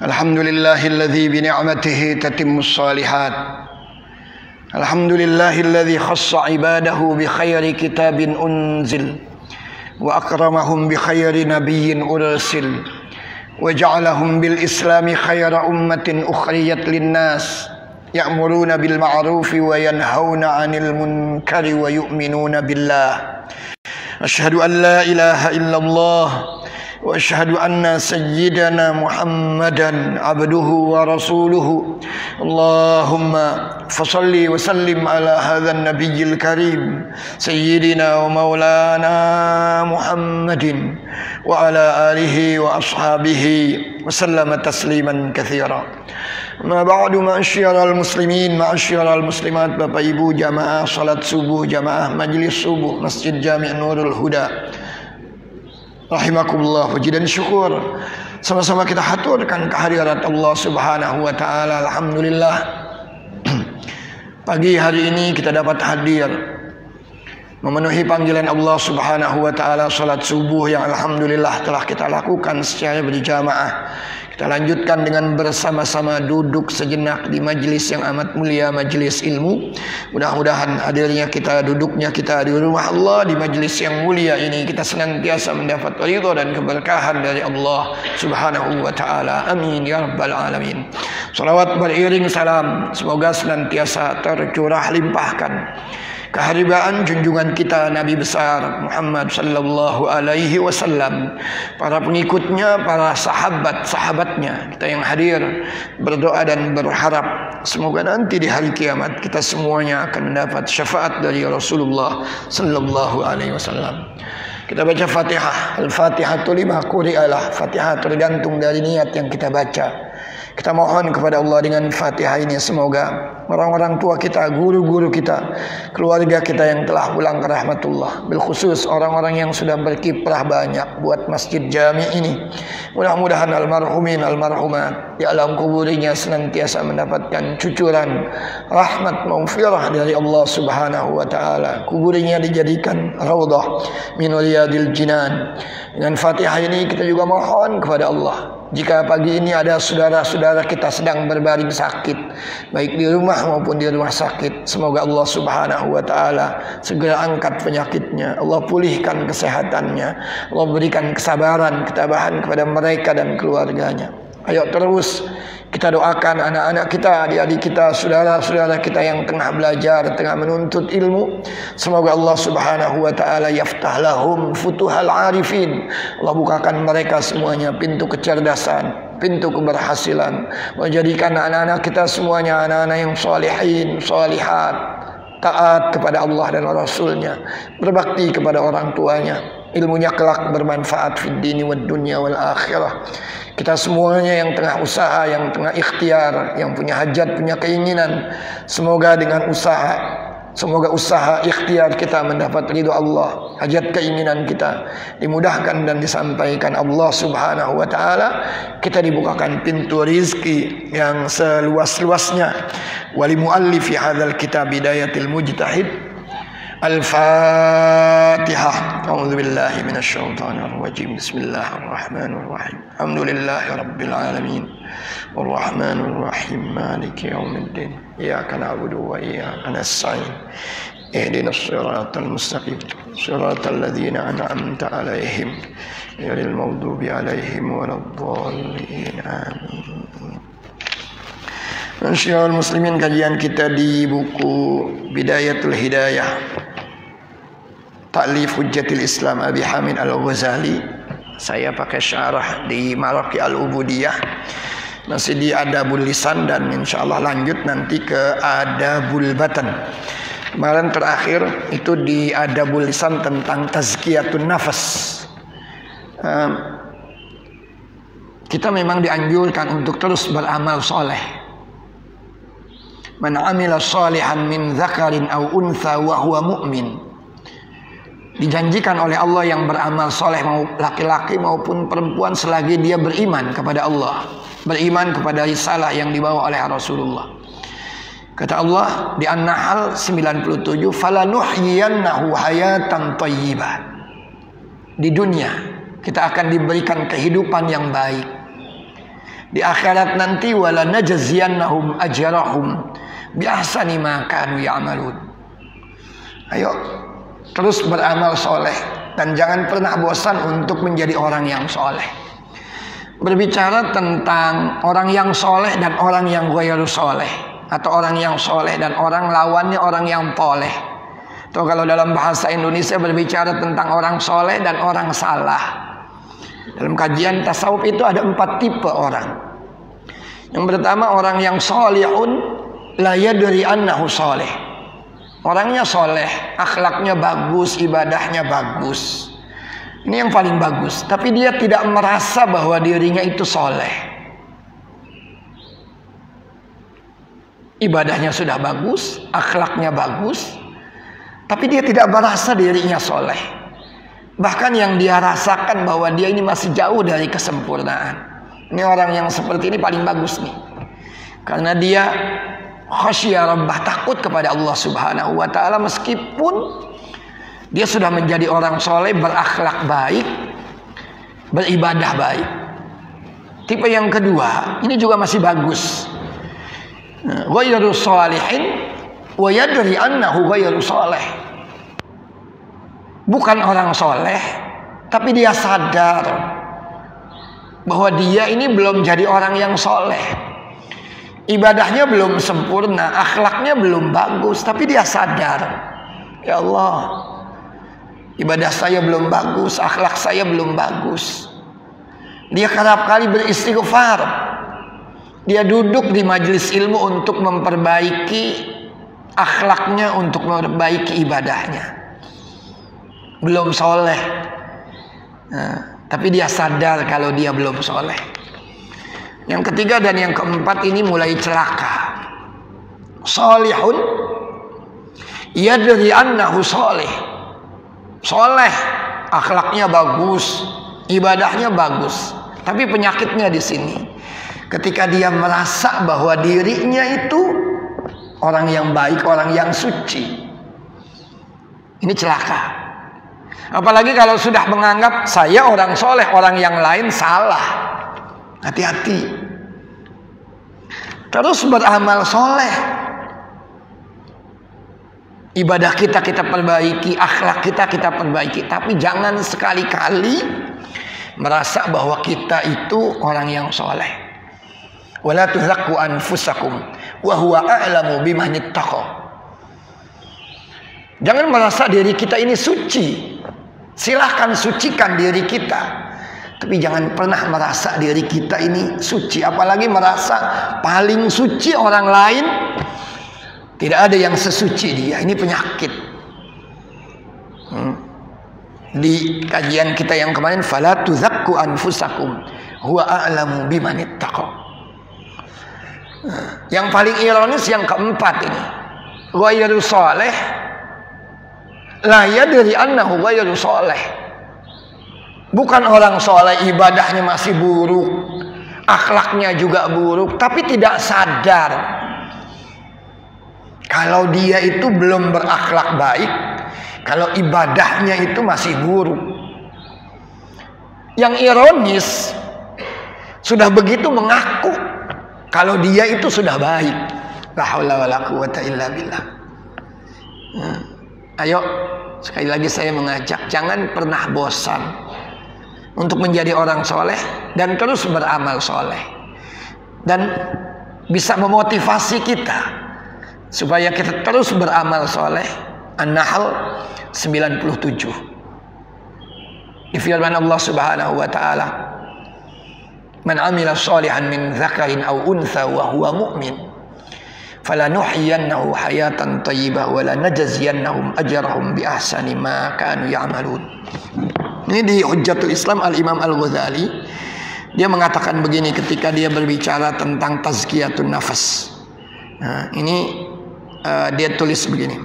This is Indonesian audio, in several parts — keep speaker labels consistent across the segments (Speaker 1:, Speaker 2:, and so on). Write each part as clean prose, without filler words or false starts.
Speaker 1: Alhamdulillahilladzi bini'matihi tatimmus shalihat. Alhamdulillahilladzi khassa ibadahu bi khairi kitabin unzil wa akramahum bi khairi nabiyyin ursil wa ja'alahum bil islami khaira ummatin ukhriyat linnas ya'muruna bil ma'rufi wa yanhauna 'anil munkari wa yu'minuna billah. Asyhadu an la ilaha illallah wa asyhadu anna sayyidana Muhammadan abduhu wa rasuluhu. Allahumma fasalli wa sallim ala hadzal nabiyil karim sayyidina wa maulana Muhammadin wa ala alihi wa ashabihi wa sallama tasliman katsira. Ma ba'du, ma'asyiral muslimin, ma'asyiral muslimat, Bapak Ibu jamaah salat subuh, jamaah majlis subuh Masjid Jami' Nurul Huda rahimakumullah. Puji dan syukur sama-sama kita haturkan kehadirat Allah Subhanahu wa taala. Alhamdulillah, pagi hari ini kita dapat hadir memenuhi panggilan Allah Subhanahu wa taala salat subuh yang alhamdulillah telah kita lakukan secara berjamaah. Kita lanjutkan dengan bersama-sama duduk sejenak di majlis yang amat mulia, majlis ilmu. Mudah-mudahan hadirnya kita, duduknya kita di rumah Allah, di majlis yang mulia ini, kita senantiasa mendapat ridha dan keberkahan dari Allah Subhanahu wa taala. Amin ya rabbal alamin. Salawat beriring salam semoga senantiasa tercurah limpahkan keharibaan junjungan kita Nabi besar Muhammad sallallahu alaihi wasallam, para pengikutnya, para sahabat-sahabatnya, kita yang hadir berdoa dan berharap semoga nanti di hari kiamat kita semuanya akan mendapat syafaat dari Rasulullah sallallahu alaihi wasallam. Kita baca Fatihah. Al-Fatihatu lima quri'alah. Fatihah tergantung dari niat yang kita baca. Kita mohon kepada Allah dengan Fatihah ini semoga orang-orang tua kita, guru-guru kita, keluarga kita yang telah pulang ke rahmatullah, bilkhusus orang-orang yang sudah berkiprah banyak buat Masjid Jami ini, mudah-mudahan almarhumin almarhumat di alam kuburnya senantiasa mendapatkan cucuran rahmat maghfirah dari Allah Subhanahu wa taala. Kuburnya dijadikan raudhah min riyadil jinan. Dengan Fatihah ini kita juga mohon kepada Allah, jika pagi ini ada saudara-saudara kita sedang berbaring sakit, baik di rumah maupun di rumah sakit, semoga Allah Subhanahu wa taala segera angkat penyakitnya, Allah pulihkan kesehatannya, Allah berikan kesabaran, ketabahan kepada mereka dan keluarganya. Ayo terus kita doakan anak-anak kita, adik-adik kita, saudara-saudara kita yang tengah belajar, tengah menuntut ilmu. Semoga Allah Subhanahu wa taala yaftah lahum futuhal arifin. Allah bukakan mereka semuanya pintu kecerdasan, pintu keberhasilan. Menjadikan anak-anak kita semuanya anak-anak yang salihin, salihat, taat kepada Allah dan Rasulnya, berbakti kepada orang tuanya, ilmunya kelak bermanfaat fid dini wad dunya wal akhirah. Kita semuanya yang tengah usaha, yang tengah ikhtiar, yang punya hajat, punya keinginan, semoga dengan usaha ikhtiar kita mendapat ridha Allah, hajat keinginan kita dimudahkan dan disampaikan Allah Subhanahu wa taala. Kita dibukakan pintu rizki yang seluas-luasnya. Wali muallifi hadzal kitab bidayatil mujtahid. Al-Fatihah. A'udzu billahi minasyaitonir rajim. Bismillahirrahmanirrahim. Alhamdulillahi rabbil alamin. Arrahmanir rahim. Maliki yaumiddin. Iyyaka na'budu wa iyyaka nasta'in. Ihdinas siratal mustaqim. Siratal ladzina an'amta 'alaihim ghairil maghdubi 'alaihim waladdallin. Amin. Masyiral muslimin, kajian kita di buku Bidayatul Hidayah Ta'lif Hujjatil Islam Abi Hamid Al-Ghazali. Saya pakai syarah di Maraqi Al-Ubudiyah, masih di Adabul Lisan, dan insyaallah lanjut nanti ke Adabul Batan. Kemarin terakhir itu di Adabul Lisan tentang tazkiyatun nafas. Kita memang dianjurkan untuk terus beramal soleh. Man amila salihan min dzakarin aw untha wa huwa mu'min. Dijanjikan oleh Allah yang beramal soleh, mau laki-laki maupun perempuan, selagi dia beriman kepada Allah, beriman kepada risalah yang dibawa oleh Rasulullah. Kata Allah di An-Nahl 97, falanuhyiyannahu hayatan thayyibah. Di dunia kita akan diberikan kehidupan yang baik. Di akhirat nanti wala najziyannahum ajrahum bi ahsani ma kanu ya'malun. Ayo terus beramal soleh dan jangan pernah bosan untuk menjadi orang yang soleh. Berbicara tentang orang yang soleh dan orang yang ghairu soleh, atau orang yang soleh dan orang lawannya orang yang toleh. Atau kalau dalam bahasa Indonesia berbicara tentang orang soleh dan orang salah. Dalam kajian tasawuf itu ada 4 tipe orang. Yang pertama orang yang solihun la yadri annahu soleh. Orangnya soleh, akhlaknya bagus, ibadahnya bagus. Ini yang paling bagus. Tapi dia tidak merasa bahwa dirinya itu soleh. Ibadahnya sudah bagus, akhlaknya bagus, tapi dia tidak merasa dirinya soleh. Bahkan yang dia rasakan bahwa dia ini masih jauh dari kesempurnaan. Ini orang yang seperti ini paling bagus nih. Karena dia khasyya rabbah, takut kepada Allah Subhanahu wa taala meskipun dia sudah menjadi orang soleh, berakhlak baik, beribadah baik. Tipe yang kedua, ini juga masih bagus. Ghairu shalihin wa yadri annahu ghairu shalih. Bukan orang soleh, tapi dia sadar bahwa dia ini belum jadi orang yang soleh. Ibadahnya belum sempurna, akhlaknya belum bagus, tapi dia sadar, ya Allah, ibadah saya belum bagus, akhlak saya belum bagus. Dia kerap kali beristighfar. Dia duduk di majelis ilmu untuk memperbaiki akhlaknya, untuk memperbaiki ibadahnya. Belum soleh, tapi dia sadar kalau dia belum soleh. Yang ketiga dan yang keempat ini mulai celaka. Solihun yadri annahu soleh. Soleh, akhlaknya bagus, ibadahnya bagus, tapi penyakitnya di sini. Ketika dia merasa bahwa dirinya itu orang yang baik, orang yang suci, ini celaka. Apalagi kalau sudah menganggap saya orang soleh, orang yang lain salah. Hati-hati. Terus beramal soleh. Ibadah kita perbaiki, akhlak kita perbaiki. Tapi jangan sekali-kali merasa bahwa kita itu orang yang soleh. Wala tuzakku anfusakum wa huwa a'lamu biman ittaqa. Jangan merasa diri kita ini suci. Silahkan sucikan diri kita, tapi jangan pernah merasa diri kita ini suci. Apalagi merasa paling suci orang lain. Tidak ada yang sesuci dia. Ini penyakit. Di kajian kita yang kemarin, fala tuzakku anfusakum huwa a'lamu biman ittaqa. Yang paling ironis yang keempat ini, ghairu shalih la yadri annahu ghairu shalih. Bukan orang soleh, ibadahnya masih buruk, akhlaknya juga buruk, tapi tidak sadar kalau dia itu belum berakhlak baik, kalau ibadahnya itu masih buruk. Yang ironis, sudah begitu mengaku kalau dia itu sudah baik. La haula wala quwata illa billah. Ayo, sekali lagi saya mengajak, jangan pernah bosan untuk menjadi orang soleh dan terus beramal soleh. Dan bisa memotivasi kita supaya kita terus beramal soleh. An-Nahl 97. Di firman Allah Subhanahu wa taala, "Man 'amila shalihan min dzakarin aw untha wa huwa mu'min, falanuhyiyannahu hayatan thayyibah wa lanajziyannahum ajrahum bi ahsani ma kanu ya'malun." Ini di Hujjatul Islam Al-Imam Al-Ghazali, dia mengatakan begini ketika dia berbicara tentang tazkiyatun nafas. Nah, ini dia tulis begini.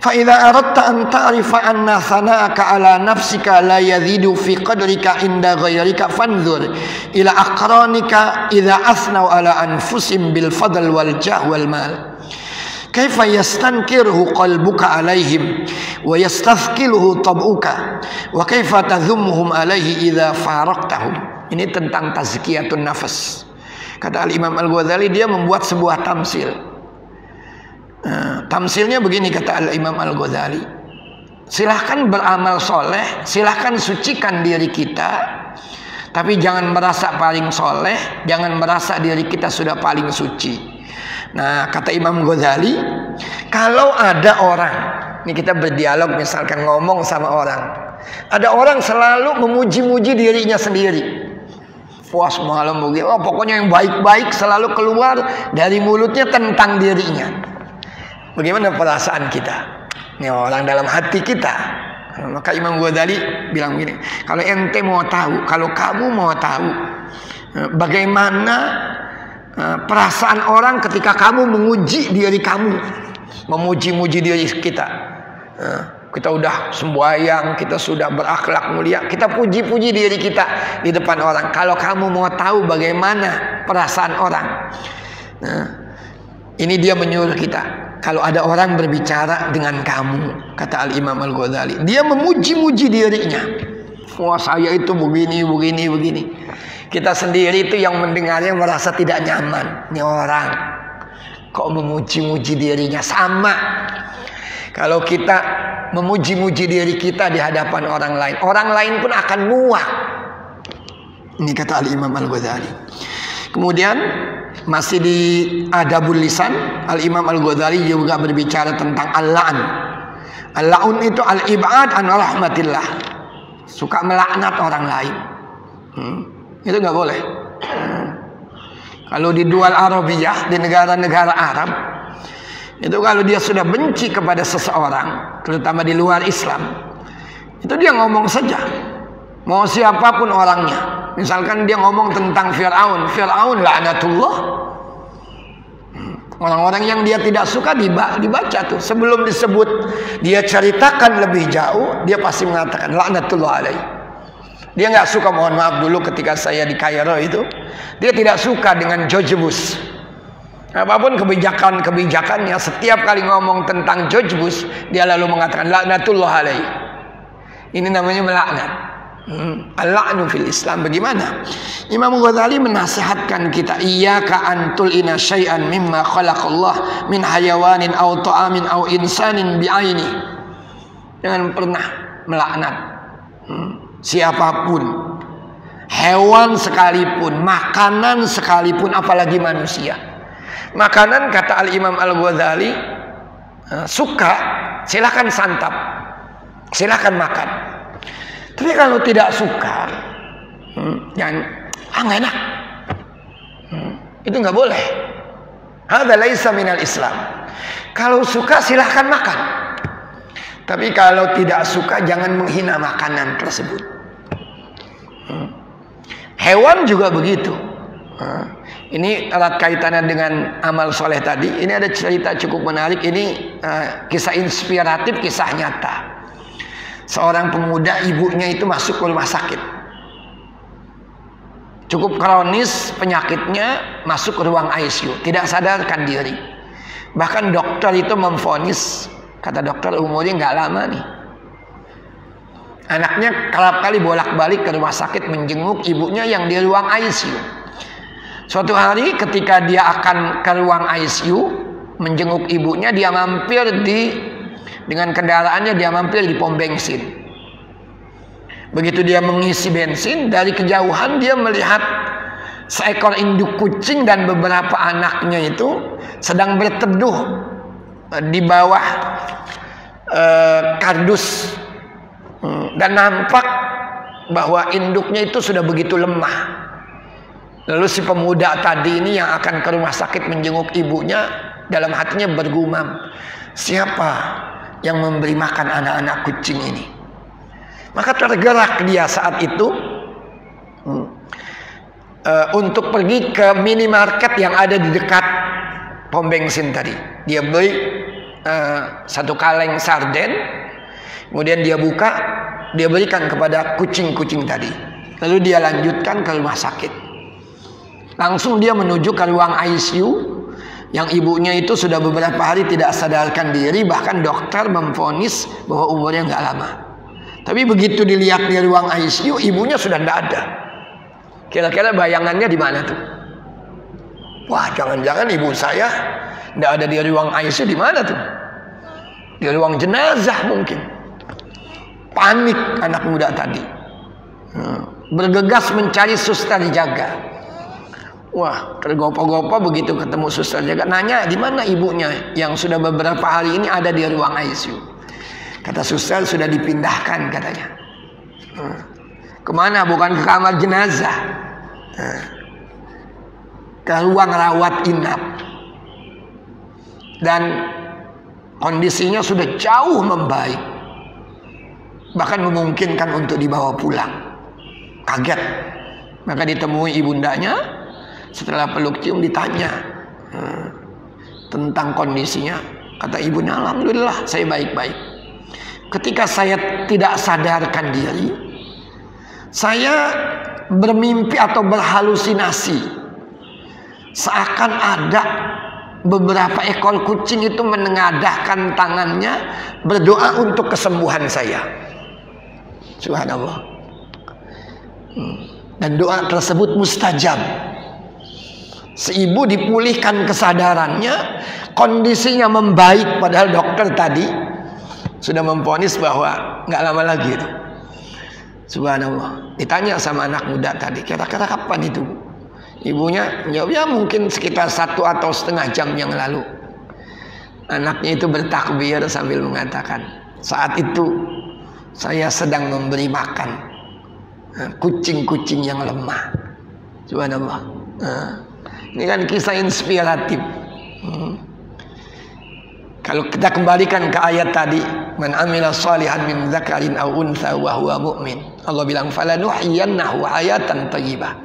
Speaker 1: Fa idza aradta an ta'rifa anna thana'aka 'ala nafsika la yazidu fi qadrika inda ghayrika fanzur ila aqranika idza asnau 'ala anfusihim bil fadl wal jah wal mal. Kaifa yastankirhu qalbuka alaihim wa yastafkiluhu tab'uka wa kaifa tadhummuhum alaihi idza faraqtahum. Ini tentang tazkiyatun nafas. Kata Al-Imam Al-Ghazali, dia membuat sebuah tamsil. Tamsilnya begini, kata Al-Imam Al-Ghazali, silahkan beramal soleh, silahkan sucikan diri kita, tapi jangan merasa paling soleh, jangan merasa diri kita sudah paling suci. Nah, kata Imam Ghazali, kalau ada orang, ini kita berdialog misalkan ngomong sama orang, ada orang selalu memuji-muji dirinya sendiri, puas malam begitu, pokoknya yang baik-baik selalu keluar dari mulutnya tentang dirinya. Bagaimana perasaan kita? Ini orang dalam hati kita. Maka Imam Ghazali bilang begini, kalau ente mau tahu, kalau kamu mau tahu bagaimana perasaan orang ketika kamu memuji diri kamu, memuji-muji diri kita, kita udah sembahyang, kita sudah berakhlak mulia, kita puji-puji diri kita di depan orang. Kalau kamu mau tahu bagaimana perasaan orang, ini dia menyuruh kita. Kalau ada orang berbicara dengan kamu, kata Al-Imam Al-Ghazali, dia memuji-muji dirinya, wah saya itu begini, begini, begini. Kita sendiri itu yang mendengarnya merasa tidak nyaman. Ini orang kok memuji-muji dirinya. Sama kalau kita memuji-muji diri kita di hadapan orang lain pun akan muak. Ini kata Al-Imam Al-Ghazali. Kemudian masih di Adabul Lisan, Al-Imam Al-Ghazali juga berbicara tentang al-la'an. Al-la'un itu al-ib'ad an rahmatillah, suka melaknat orang lain. Itu nggak boleh. Kalau di dual Arabiyah, di negara-negara Arab, itu kalau dia sudah benci kepada seseorang, terutama di luar Islam, itu dia ngomong saja, mau siapapun orangnya. Misalkan dia ngomong tentang Fir'aun, Fir'aun laknatullah. Orang-orang yang dia tidak suka dibaca tuh, sebelum disebut dia ceritakan lebih jauh, dia pasti mengatakan laknatullah alaihi. Dia nggak suka, mohon maaf dulu ketika saya di Kairo itu, dia tidak suka dengan George Bush. Apapun kebijakannya, setiap kali ngomong tentang George Bush, dia lalu mengatakan laknatullah alaihi. Ini namanya melaknat. Al-la'nu fil Islam. Bagaimana? Imam Ghazali menasihatkan kita, iyyaka an tul'ina syai'an mimma khalaqallah min hayawanin aw ta'amin aw insanin bi'aini. Jangan pernah melaknat siapapun, hewan sekalipun, makanan sekalipun, apalagi manusia. Makanan, kata Al-Imam Al-Ghazali, suka silahkan santap, silahkan makan. Tapi kalau tidak suka, jangan, nggak enak, itu nggak boleh. Hadza laisa minal Islam. Kalau suka silahkan makan, tapi kalau tidak suka jangan menghina makanan tersebut. Hewan juga begitu. Ini erat kaitannya dengan amal soleh tadi. Ini ada cerita cukup menarik. Ini kisah inspiratif, kisah nyata. Seorang pemuda, ibunya itu masuk ke rumah sakit, cukup kronis penyakitnya, masuk ke ruang ICU, tidak sadarkan diri. Bahkan dokter itu memvonis, kata dokter, umurnya nggak lama nih. Anaknya kerap kali bolak-balik ke rumah sakit menjenguk ibunya yang di ruang ICU. Suatu hari ketika dia akan ke ruang ICU menjenguk ibunya, dia mampir dengan kendaraannya, dia mampir di pom bensin. Begitu dia mengisi bensin, dari kejauhan dia melihat seekor induk kucing dan beberapa anaknya itu sedang berteduh di bawah kardus. Dan nampak bahwa induknya itu sudah begitu lemah. Lalu si pemuda tadi ini yang akan ke rumah sakit menjenguk ibunya, dalam hatinya bergumam, siapa yang memberi makan anak-anak kucing ini? Maka tergerak dia saat itu untuk pergi ke minimarket yang ada di dekat pom bensin tadi. Dia beli satu kaleng sarden, kemudian dia buka, dia berikan kepada kucing-kucing tadi. Lalu dia lanjutkan ke rumah sakit. Langsung dia menuju ke ruang ICU. yang ibunya itu sudah beberapa hari tidak sadarkan diri, bahkan dokter memvonis bahwa umurnya nggak lama. Tapi begitu dilihat di ruang ICU, ibunya sudah tidak ada. Kira-kira bayangannya di mana tuh? Wah, jangan-jangan ibu saya tidak ada di ruang ICU, di mana tuh? Di ruang jenazah mungkin. Panik anak muda tadi. Bergegas mencari suster jaga. Wah, tergopoh-gopoh begitu ketemu suster jaga, nanya di mana ibunya yang sudah beberapa hari ini ada di ruang ICU. Kata suster sudah dipindahkan katanya. Kemana? Bukan ke kamar jenazah, ke ruang rawat inap. Dan kondisinya sudah jauh membaik, bahkan memungkinkan untuk dibawa pulang. Kaget, maka ditemui ibundanya. Setelah peluk cium ditanya tentang kondisinya. Kata ibunya, alhamdulillah saya baik-baik. Ketika saya tidak sadarkan diri, saya bermimpi atau berhalusinasi seakan ada beberapa ekor kucing itu menengadahkan tangannya berdoa untuk kesembuhan saya. Subhanallah. Dan doa tersebut mustajab. Si ibu dipulihkan kesadarannya, kondisinya membaik, padahal dokter tadi sudah memvonis bahwa nggak lama lagi itu. Subhanallah. Ditanya sama anak muda tadi, kira-kira kapan itu? Ibunya jawab, ya mungkin sekitar 1 atau setengah jam yang lalu. Anaknya itu bertakbir sambil mengatakan, saat itu saya sedang memberi makan kucing-kucing yang lemah. Subhanallah. Ini kan kisah inspiratif. Kalau kita kembalikan ke ayat tadi, man amila shalihan min dzakarin aw untha wa huwa mu'min. Allah bilang falanuhyiyannahu hayatan thayyibah.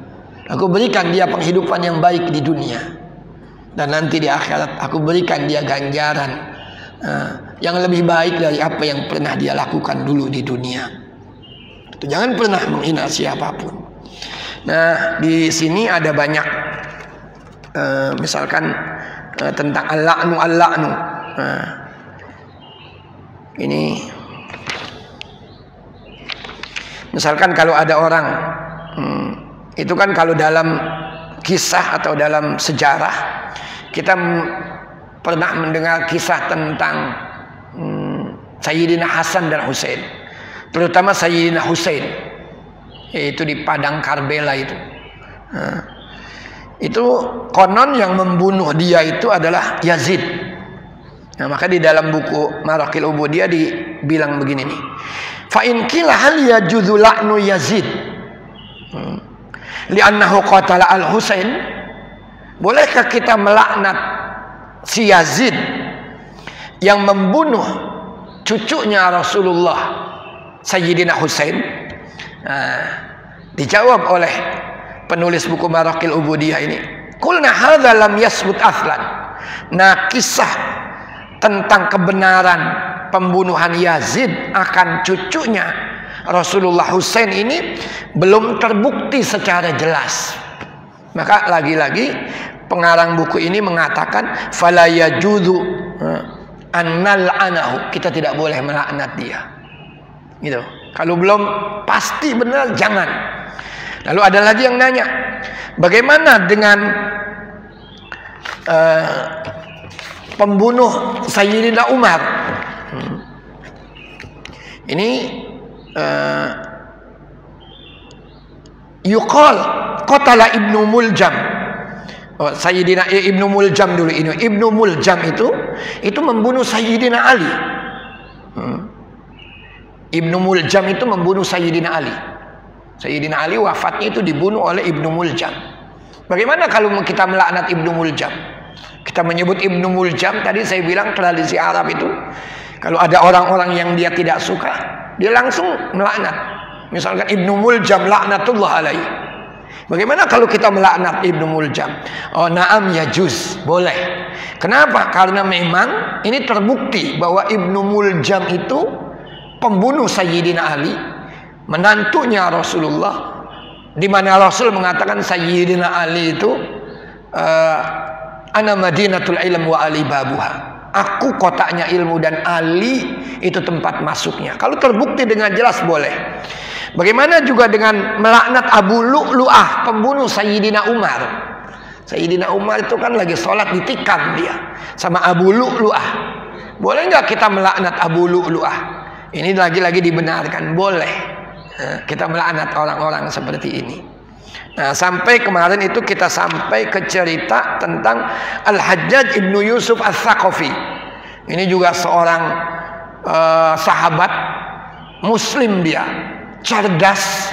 Speaker 1: Aku berikan dia penghidupan yang baik di dunia, dan nanti di akhirat aku berikan dia ganjaran yang lebih baik dari apa yang pernah dia lakukan dulu di dunia. Jangan pernah menghina siapapun. Nah, di sini ada banyak misalkan tentang al-la'nu. Ini misalkan kalau ada orang itu kan kalau dalam kisah atau dalam sejarah kita pernah mendengar kisah tentang Sayyidina Hasan dan Husain, terutama Sayyidina Husain, yaitu di padang Karbala itu. Itu konon yang membunuh dia itu adalah Yazid. Nah, maka di dalam buku Maraqil Ubudiyah dibilang begini nih. Fa in qila hal yajuzu la'nu Yazid li'annahu qatala al-Husain. Bolehkah kita melaknat si Yazid yang membunuh cucunya Rasulullah Sayyidina Husain? Nah, dijawab oleh penulis buku Maraqil Ubudiyah ini, qulna hadza lam yasbut aslan. Nah, kisah tentang kebenaran pembunuhan Yazid akan cucunya Rasulullah Husain ini belum terbukti secara jelas. Maka lagi-lagi pengarang buku ini mengatakan fala yajuzu annal anahu, kita tidak boleh melaknat dia. Gitu. Kalau belum pasti benar jangan. Lalu ada lagi yang nanya, bagaimana dengan pembunuh Sayyidina Umar? Ini yuqal qatala Ibnu Muljam. Sayyidina Ibnu Muljam dulu ini. Ibnu Muljam itu membunuh Sayyidina Ali. Ibnu Muljam itu membunuh Sayyidina Ali. Sayyidina Ali wafatnya itu dibunuh oleh Ibnu Muljam. Bagaimana kalau kita melaknat Ibnu Muljam? Kita menyebut Ibnu Muljam, tadi saya bilang tradisi Arab itu kalau ada orang-orang yang dia tidak suka, dia langsung melaknat. Misalkan Ibnu Muljam laknatullah alaihi. Bagaimana kalau kita melaknat Ibnu Muljam? Oh, na'am yajuz, boleh. Kenapa? Karena memang ini terbukti bahwa Ibnu Muljam itu pembunuh Sayyidina Ali, menantunya Rasulullah, di mana Rasul mengatakan Sayyidina Ali itu Ana madinatul ilm wa ali babuha. Aku kotanya ilmu dan Ali itu tempat masuknya. Kalau terbukti dengan jelas boleh. Bagaimana juga dengan melaknat Abu Lu'lu'ah, pembunuh Sayyidina Umar. Sayyidina Umar itu kan lagi sholat ditikam dia sama Abu Lu'lu'ah. Boleh nggak kita melaknat Abu Lu'lu'ah? Ini lagi-lagi dibenarkan, boleh. Kita melaknat orang-orang seperti ini. Nah, sampai kemarin itu kita sampai ke cerita tentang Al-Hajjaj ibnu Yusuf Al-Thaqafi. Ini juga seorang sahabat Muslim, dia cerdas.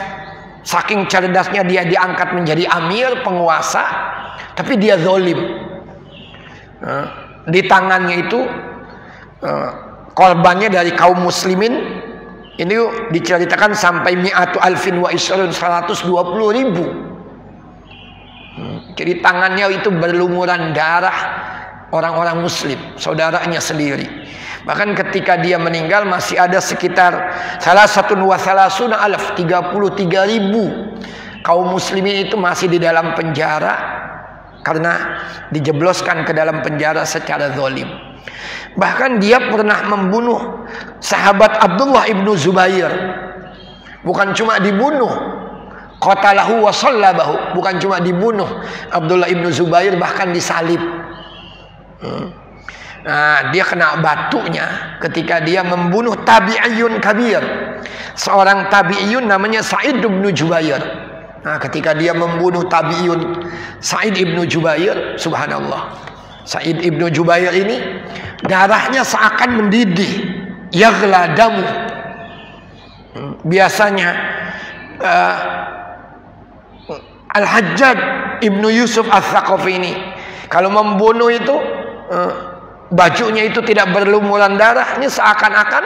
Speaker 1: Saking cerdasnya dia diangkat menjadi amir, penguasa, tapi dia zalim. Di tangannya itu korbannya dari kaum muslimin ini diceritakan sampai mi'atu alfin wa isrun 120.000. Jadi tangannya itu berlumuran darah orang-orang muslim, saudaranya sendiri. Bahkan ketika dia meninggal masih ada sekitar 33.000 kaum muslimin itu masih di dalam penjara karena dijebloskan ke dalam penjara secara zalim. Bahkan dia pernah membunuh sahabat Abdullah ibnu Zubair. Bukan cuma dibunuh, qatalahu wa sallabahu, bukan cuma dibunuh Abdullah ibnu Zubair, bahkan disalib. Nah, dia kena batunya ketika dia membunuh tabi'iyun kabir. Seorang tabi'iyun namanya Sa'id ibnu Jubair. Nah, ketika dia membunuh tabi'iyun Sa'id ibnu Jubair, subhanallah, Sa'id ibnu Jubair ini darahnya seakan mendidih, yaghla damu. Biasanya Al-Hajjaj ibnu Yusuf Al-Thaqafi ini kalau membunuh itu bajunya itu tidak berlumuran darah. Ini seakan-akan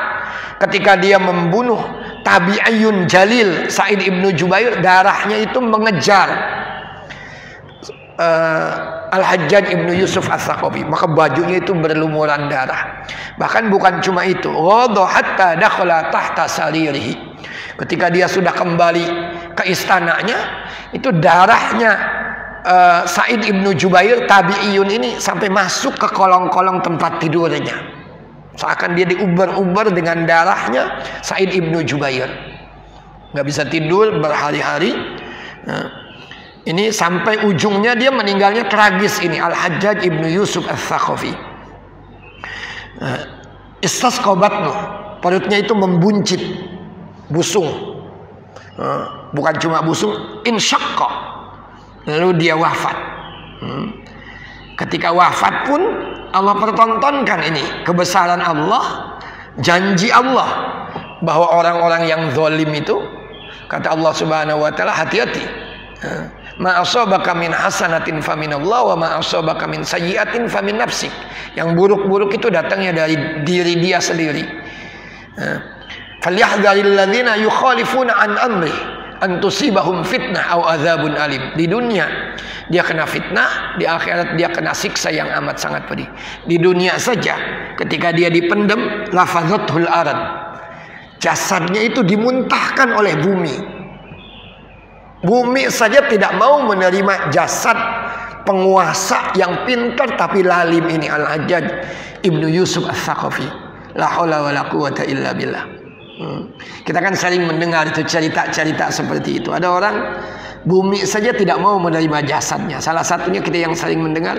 Speaker 1: ketika dia membunuh tabi'iyun jalil Sa'id ibnu Jubair, darahnya itu mengejar Al-Hajjaj ibnu Yusuf Al-Thaqafi, maka bajunya itu berlumuran darah. Bahkan bukan cuma itu, ghadha hatta dakhala tahta saririhi. Ketika dia sudah kembali ke istananya, itu darahnya Sa'id ibnu Jubair tabi'iyun ini sampai masuk ke kolong-kolong tempat tidurnya. Seakan dia diuber-uber dengan darahnya Sa'id ibnu Jubair. Nggak bisa tidur berhari-hari. Nah, ini sampai ujungnya dia meninggalnya tragis ini, Al-Hajjaj ibnu Yusuf Al-Thaqafi. Istasqabatnu, perutnya itu membuncit, busung. Bukan cuma busung, insyaqqa. Lalu dia wafat. Ketika wafat pun Allah pertontonkan ini kebesaran Allah, janji Allah bahwa orang-orang yang zalim itu, kata Allah Subhanahu wa taala, hati-hati. Ma asabaka min hasanatin faminallah wa ma asabaka min sayyi'atin famin nafsik. Yang buruk-buruk itu datangnya dari diri dia sendiri. Falyahdharil ladzina yukhalifuna an amri an tusibahum fitnah aw adzabun alim. Di dunia dia kena fitnah, di akhirat dia kena siksa yang amat sangat pedih. Di dunia saja ketika dia dipendam, lafazathul arad, jasadnya itu dimuntahkan oleh bumi. Bumi saja tidak mau menerima jasad penguasa yang pintar tapi lalim ini, Al-Hajjaj ibnu Yusuf Al-Thaqafi. La haula wala quwata illa billah. Kita kan sering mendengar itu cerita-cerita seperti itu. Ada orang bumi saja tidak mau menerima jasadnya. Salah satunya kita yang sering mendengar,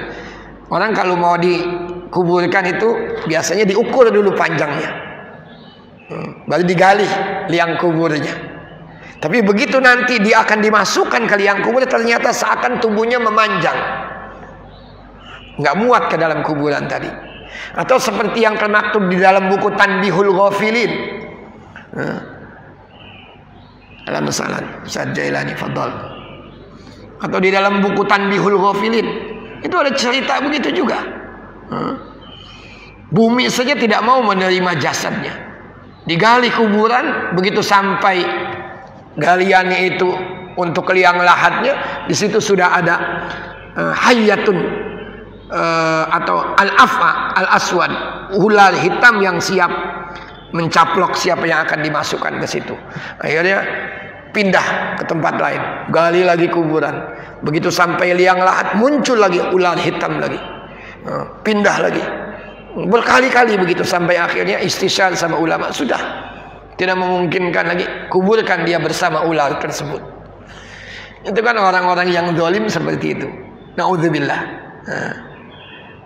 Speaker 1: orang kalau mau dikuburkan itu biasanya diukur dulu panjangnya, baru digali liang kuburnya. Tapi begitu nanti dia akan dimasukkan ke liang kubur, ternyata seakan tubuhnya memanjang, nggak muat ke dalam kuburan tadi. Atau seperti yang termaktub di dalam buku Tanbihul Ghafilin. Alam salam Ustaz Jailani fadhal. Atau di dalam buku Tanbihul Ghafilin itu ada cerita begitu juga. Bumi saja tidak mau menerima jasadnya, digali kuburan. Begitu sampai galiannya itu untuk liang lahatnya, di situ sudah ada hayyatun atau al-af'a al-aswad, ular hitam yang siap mencaplok siapa yang akan dimasukkan ke situ. Akhirnya pindah ke tempat lain, gali lagi kuburan. Begitu sampai liang lahat, muncul lagi ular hitam lagi. pindah lagi. Berkali-kali begitu sampai akhirnya istisyar sama ulama, sudah tidak memungkinkan lagi, kuburkan dia bersama ular tersebut. Itu kan orang-orang yang zalim seperti itu. Nauzubillah.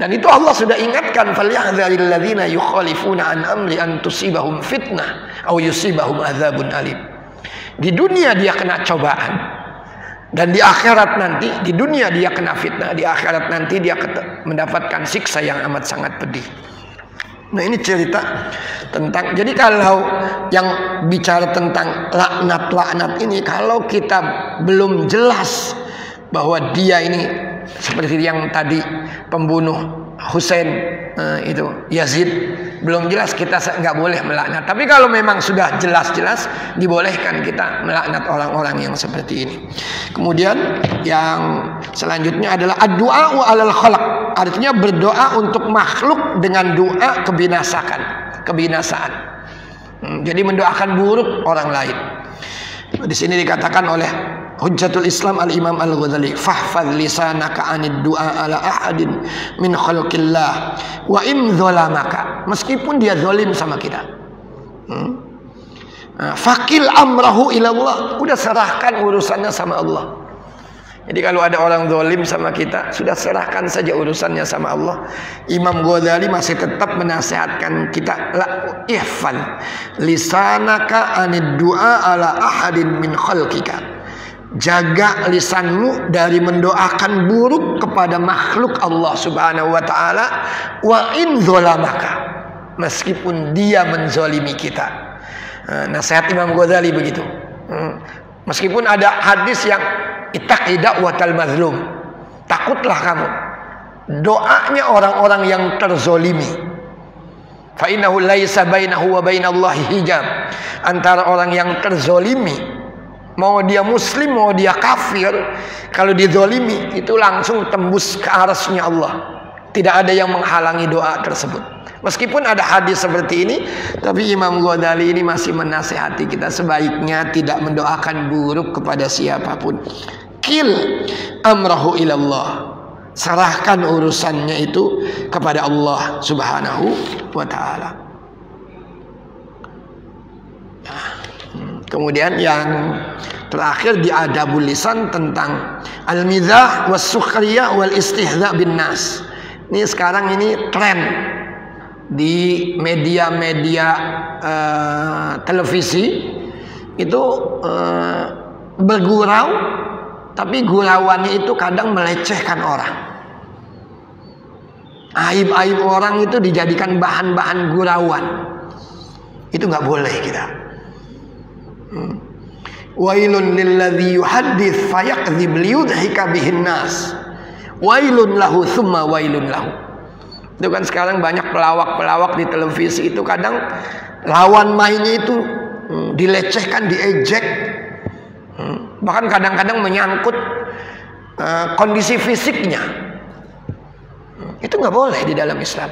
Speaker 1: Dan itu Allah sudah ingatkan, falyahdzaril ladzina yukhalifuna an amri an tusibahum fitnah aw yusibahum adzabun alim. Di dunia dia kena cobaan, dan di akhirat nanti, di dunia dia kena fitnah, di akhirat nanti dia mendapatkan siksa yang amat sangat pedih. Nah, ini cerita tentang, jadi kalau yang bicara tentang laknat-laknat ini, kalau kita belum jelas bahwa dia ini seperti yang tadi pembunuh Husain itu Yazid, belum jelas, kita nggak boleh melaknat. Tapi kalau memang sudah jelas-jelas, dibolehkan kita melaknat orang-orang yang seperti ini. Kemudian yang selanjutnya adalah ad-du'a'u 'alal khalaq, artinya berdoa untuk makhluk dengan doa kebinasaan. Jadi mendoakan buruk orang lain. Di sini dikatakan oleh Hujjatul Islam Al-Imam Al-Ghazali, fahfadz lisanaka 'anid du'a ala ahadin min khalqillah wa in zalamaka, meskipun dia zalim sama kita. Fakil amrahu ilallah, udah serahkan urusannya sama Allah. Jadi kalau ada orang zalim sama kita, sudah serahkan saja urusannya sama Allah. Imam Ghazali masih tetap menasihatkan kita, la ihfal lisanaka 'anid du'a ala ahadin min khalqika, jaga lisanmu dari mendoakan buruk kepada makhluk Allah Subhanahu wa ta'ala, wa in zalamaka, meskipun dia menzalimi kita. Nasihat Imam Ghazali begitu. Meskipun ada hadis yang ittaqi da'watal mazlum, takutlah kamu doanya orang-orang yang terzolimi. Fa innahu laisa bainahu wa bainallahi hijab, antara orang yang terzolimi, mau dia muslim mau dia kafir, kalau dizolimi itu langsung tembus ke arasnya Allah, tidak ada yang menghalangi doa tersebut. Meskipun ada hadis seperti ini, tapi Imam Ghazali ini masih menasihati kita sebaiknya tidak mendoakan buruk kepada siapapun. Kil amrahu ilallah, serahkan urusannya itu kepada Allah Subhanahu wa ta'ala. Kemudian yang terakhir di adabul lisan tentang al-mizah was sukhriyah wal istihza bin nas. Ini sekarang ini tren di media-media televisi itu, bergurau, tapi gurauannya itu kadang melecehkan orang. Aib-aib orang itu dijadikan bahan-bahan gurauan. Itu nggak boleh kita. Wailun lilladzi yuhaddits fayakdzib liyudhika bihin nas. Wailun lahu tsumma wailun lahu. Itu kan sekarang banyak pelawak-pelawak di televisi itu kadang lawan mainnya itu dilecehkan, diejek, bahkan kadang-kadang menyangkut kondisi fisiknya. Itu nggak boleh di dalam Islam.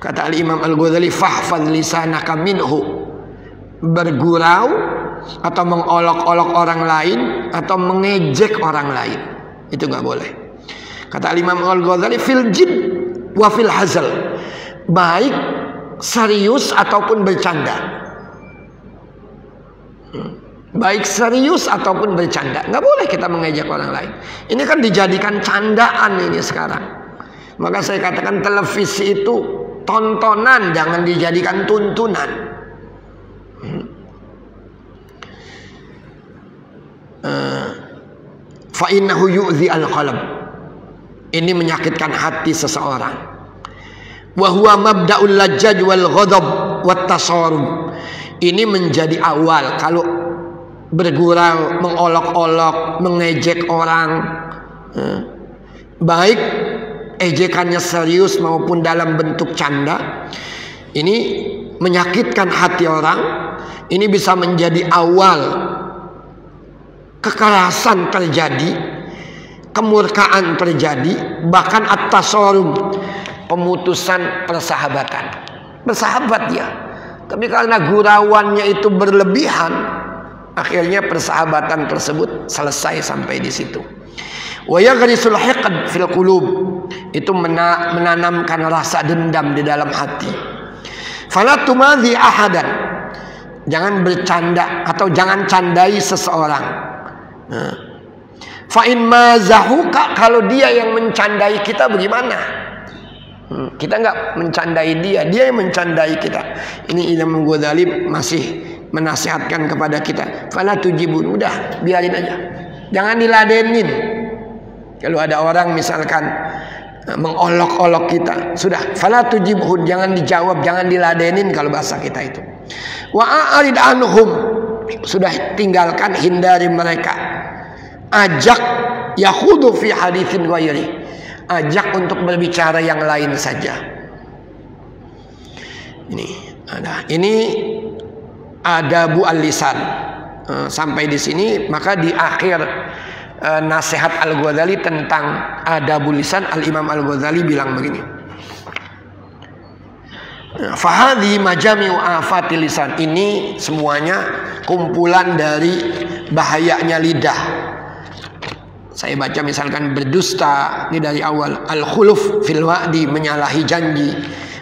Speaker 1: Kata Al-Imam Al-Ghazali, fahfadz lisanaka minhu, bergurau atau mengolok-olok orang lain atau mengejek orang lain, itu nggak boleh. Kata Imam Al-Ghazali, fil jid wa fil hazal, baik serius ataupun bercanda. Baik serius ataupun bercanda, nggak boleh kita mengejek orang lain. Ini kan dijadikan candaan ini sekarang. Maka saya katakan televisi itu tontonan, jangan dijadikan tuntunan. Fa innahu yu'zi al-qalb, ini menyakitkan hati seseorang. Wa huwa mabda'ul lajjaj wal ghadab wat tasarrub, ini menjadi awal kalau bergurau, mengolok-olok, mengejek orang, baik ejekannya serius maupun dalam bentuk canda, ini menyakitkan hati orang. Ini bisa menjadi awal kekerasan terjadi, kemurkaan terjadi, bahkan at-tasarum, pemutusan persahabatan. Bersahabat ya, tapi karena gurauannya itu berlebihan, Akhirnya persahabatan tersebut selesai sampai di situ. Wa yaghrisul hiqd fil qulub, itu menanamkan rasa dendam di dalam hati. Fala tumadhi ahadan, jangan bercanda atau jangan candai seseorang. Fa in mazahuka, kalau dia yang mencandai kita bagaimana? Kita enggak mencandai dia, dia yang mencandai kita. Ini Imam Ghazali masih menasihatkan kepada kita. Fala tujibun, udah biarin aja, jangan diladenin. Kalau ada orang misalkan mengolok-olok kita, sudah fala tujibun, jangan dijawab, jangan diladenin kalau bahasa kita itu. Wa a'rid anhum, sudah tinggalkan, hindari mereka. Ajak yakhudu fi haditsin ghairi, ajak untuk berbicara yang lain saja. Ini adabu al-lisan. Sampai di sini, maka di akhir nasihat Al-Ghazali tentang adabul lisan, Al-Imam Al-Ghazali bilang begini. Fahadhi majami'u afatil lisan, ini semuanya kumpulan dari bahayanya lidah. Saya baca misalkan berdusta, ini dari awal. Al-khuluf fil wa'di, menyalahi janji.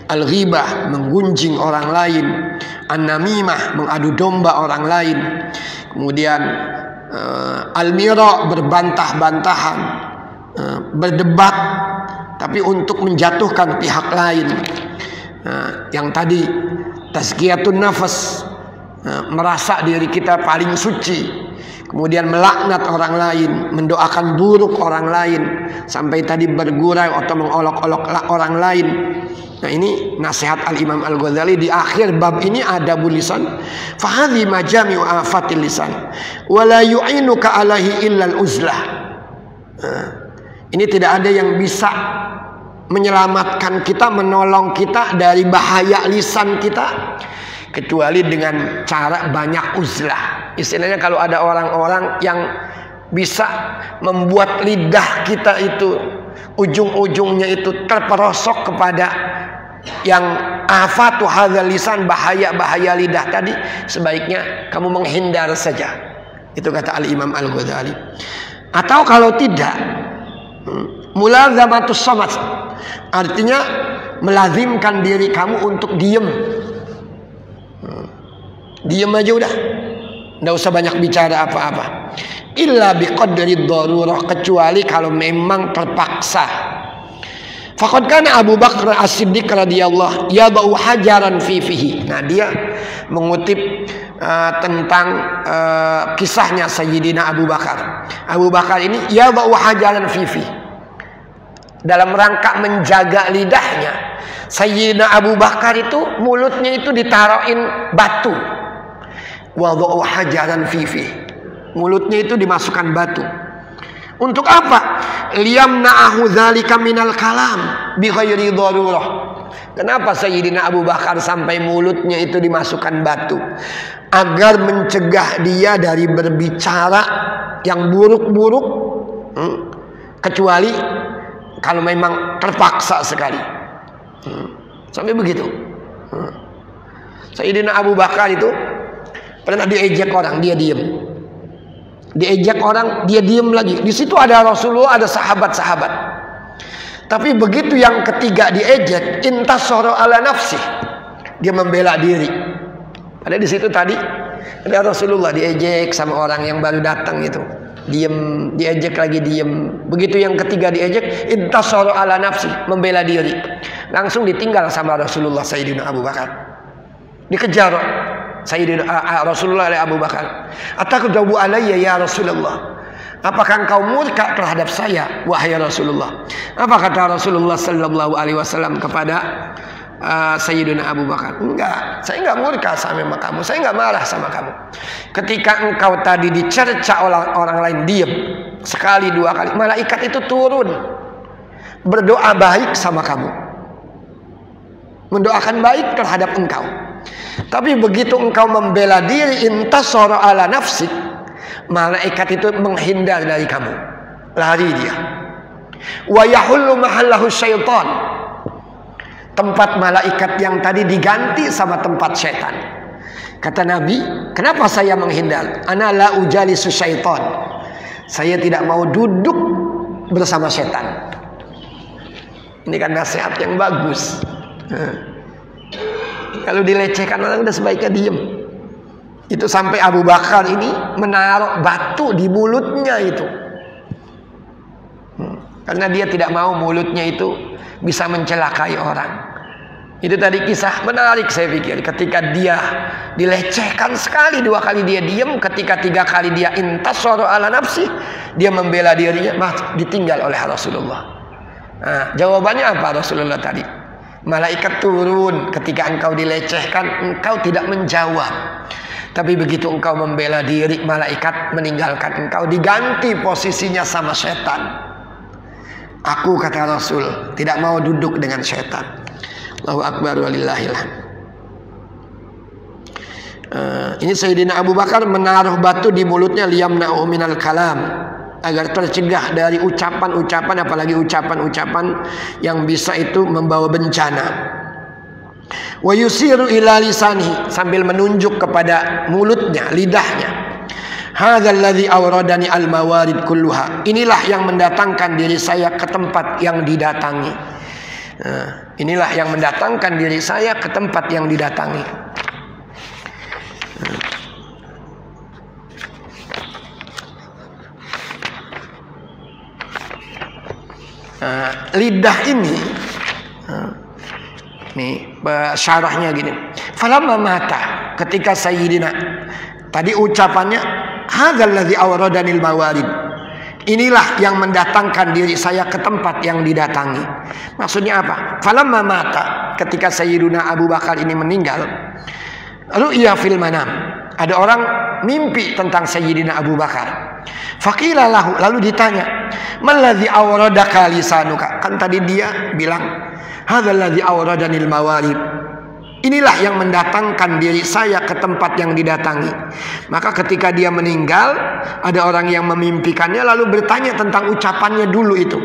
Speaker 1: Al-ghibah, menggunjing orang lain. An-namimah, mengadu domba orang lain. Kemudian al-mira, berbantah-bantahan, berdebat tapi untuk menjatuhkan pihak lain. Yang tadi tazkiyatun nafas, merasa diri kita paling suci. Kemudian melaknat orang lain, mendoakan buruk orang lain, sampai tadi bergurau atau mengolok-olok orang lain. Nah, ini nasihat Al-Imam Al-Ghazali di akhir bab ini, adabul lisan. Fahadhi majami'u afatil lisan wa la yu'inuka alaihi illa al-uzlah. Ini tidak ada yang bisa menyelamatkan kita, menolong kita dari bahaya lisan kita kecuali dengan cara banyak uzlah. Istilahnya kalau ada orang-orang yang bisa membuat lidah kita itu ujung-ujungnya itu terperosok kepada yang afatu hadzal lisan, bahaya-bahaya lidah tadi, sebaiknya kamu menghindar saja. Itu kata Al-Imam Al-Ghazali. Atau kalau tidak, mulazamatus samat, artinya melazimkan diri kamu untuk diem. Diem aja udah, nggak usah banyak bicara apa-apa. Illa biqadri darurah, kecuali kalau memang terpaksa. Faqad kana Abu Bakar As-Siddiq radhiyallahu yadau hajaran fi fihi. Nah, dia mengutip tentang kisahnya Sayyidina Abu Bakar. Abu Bakar ini yadau hajaran fi fihi, dalam rangka menjaga lidahnya. Sayyidina Abu Bakar itu mulutnya itu ditaruhin batu. Wadau hajaran fi fihi, mulutnya itu dimasukkan batu. Untuk apa? Liyamna'ahu dzalika minal kalam bi ghairi darurah. Kenapa Sayyidina Abu Bakar sampai mulutnya itu dimasukkan batu? Agar mencegah dia dari berbicara yang buruk-buruk, kecuali kalau memang terpaksa sekali. Sampai begitu. Sayyidina Abu Bakar itu pernah diejek orang, dia diem. Diejek orang, dia diem lagi. Di situ ada Rasulullah, ada sahabat-sahabat. Tapi begitu yang ketiga diejek, intasara ala nafsi, dia membela diri. Padahal di situ tadi ada Rasulullah diejek sama orang yang baru datang itu. Diem, diejek lagi diem. Begitu yang ketiga diejek, intasara ala nafsi, membela diri. Langsung ditinggal sama Rasulullah Sayyidina Abu Bakar. Dikejar Sayyidina Rasulullah oleh Abu Bakar. Ataqdabu alayya ya Rasulullah, apakah engkau murka terhadap saya wahai Rasulullah? Apa kata Rasulullah sallallahu alaihi wasallam kepada Sayyidina Abu Bakar? Enggak, saya enggak murka sama kamu, saya enggak marah sama kamu. Ketika engkau tadi dicerca orang lain, diam sekali dua kali, malaikat itu turun berdoa baik sama kamu, mendoakan baik terhadap engkau. Tapi begitu engkau membela diri, intasara ala nafsik, malaikat itu menghindar dari kamu, lari dia. Wa yahullu mahallahu syaitan, tempat malaikat yang tadi diganti sama tempat syaitan. Kata Nabi, kenapa saya menghindar? Ana la ujalisu syaitan. Saya tidak mau duduk bersama setan. Ini kan nasihat yang bagus. Kalau dilecehkan orang udah sebaiknya diem. Itu sampai Abu Bakar ini menaruh batu di mulutnya itu. Karena dia tidak mau mulutnya itu bisa mencelakai orang. Itu tadi kisah menarik saya pikir. Ketika dia dilecehkan sekali, 2 kali dia diam. Ketika 3 kali dia intasara ala nafsi, dia membela dirinya, ditinggal oleh Rasulullah. Nah, jawabannya apa Rasulullah tadi? Malaikat turun ketika engkau dilecehkan, engkau tidak menjawab. Tapi begitu engkau membela diri, malaikat meninggalkan engkau, diganti posisinya sama setan. Aku, kata Rasul, tidak mau duduk dengan setan. Allahu Akbar walillahil hamd. Ini Sayyidina Abu Bakar menaruh batu di mulutnya liyamna'u minal kalam, agar tercegah dari ucapan-ucapan, apalagi ucapan-ucapan yang bisa itu membawa bencana. Wa yusiru ila lisani, sambil menunjuk kepada mulutnya, lidahnya. Hadzal ladzi awradani al mawarid kulluha. Inilah yang mendatangkan diri saya ke tempat yang didatangi. Inilah yang mendatangkan diri saya ke tempat yang didatangi. Lidah ini, nih syarahnya gini. Falamma mata, ketika Sayyidina, tadi ucapannya hadzal ladzi awradanil mawarid. Inilah yang mendatangkan diri saya ke tempat yang didatangi. Maksudnya apa? Falamma mata, ketika Sayyiduna Abu Bakar ini meninggal, ru'ya fil manam, ada orang mimpi tentang Sayyidina Abu Bakar. Faqila lahu, lalu ditanya, malladzi awradaka lisanuka? Kan tadi dia bilang, hadzal ladzi awradanil mawarid. Inilah yang mendatangkan diri saya ke tempat yang didatangi. Maka ketika dia meninggal, ada orang yang memimpikannya lalu bertanya tentang ucapannya dulu itu.